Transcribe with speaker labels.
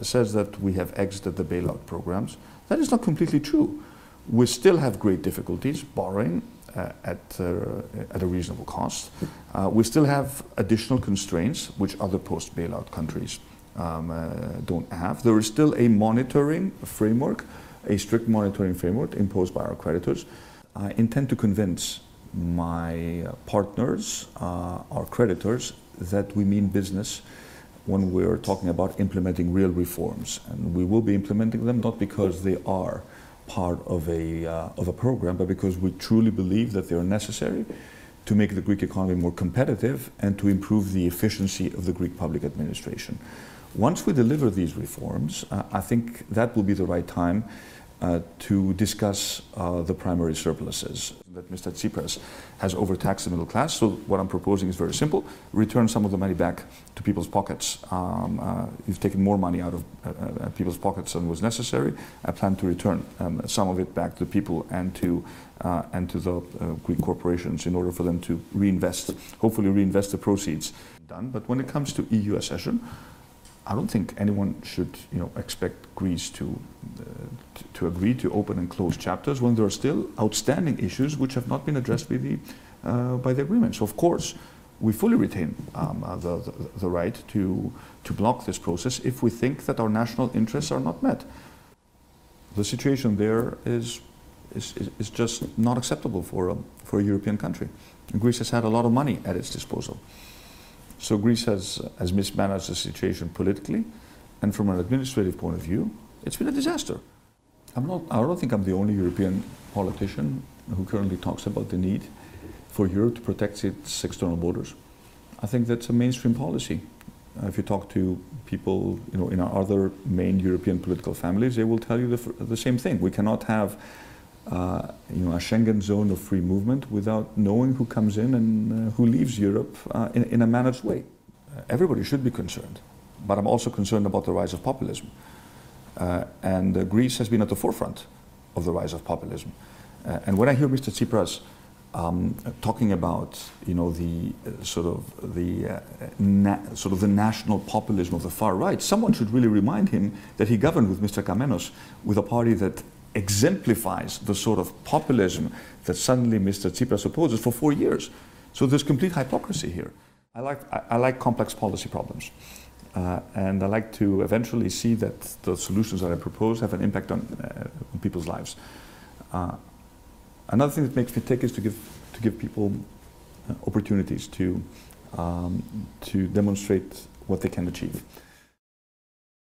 Speaker 1: says that we have exited the bailout programs. That is not completely true. We still have great difficulties borrowing at a reasonable cost. We still have additional constraints which other post-bailout countries don't have. There is still a monitoring framework, a strict monitoring framework imposed by our creditors. I intend to convince my partners, our creditors, that we mean business when we're talking about implementing real reforms. And we will be implementing them not because they are part of a program, but because we truly believe that they are necessary to make the Greek economy more competitive and to improve the efficiency of the Greek public administration. Once we deliver these reforms, I think that will be the right time to discuss the primary surpluses that Mr. Tsipras has overtaxed the middle class. So what I'm proposing is very simple: return some of the money back to people's pockets. You've taken more money out of people's pockets than was necessary. I plan to return some of it back to the people and to the Greek corporations in order for them to reinvest, hopefully reinvest the proceeds. But when it comes to EU accession, I don't think anyone should, expect Greece to agree to open and close chapters when there are still outstanding issues which have not been addressed by the agreement. So, of course, we fully retain the right to block this process if we think that our national interests are not met. The situation there is just not acceptable for a European country. And Greece has had a lot of money at its disposal. So Greece has mismanaged the situation politically, and from an administrative point of view, it's been a disaster. I don't think I'm the only European politician who currently talks about the need for Europe to protect its external borders. I think that's a mainstream policy. If you talk to people, in our other main European political families, they will tell you the same thing. We cannot have a Schengen zone of free movement without knowing who comes in and who leaves Europe in a managed way. Everybody should be concerned, but I'm also concerned about the rise of populism. And Greece has been at the forefront of the rise of populism. And when I hear Mr. Tsipras talking about, the national populism of the far right, someone should really remind him that he governed with Mr. Kamenos, with a party that exemplifies the sort of populism that suddenly Mr. Tsipras opposes for 4 years. So there's complete hypocrisy here. I like complex policy problems. And I like to eventually see that the solutions that I propose have an impact on people's lives. Another thing that makes me tick is to give people opportunities to demonstrate what they can achieve.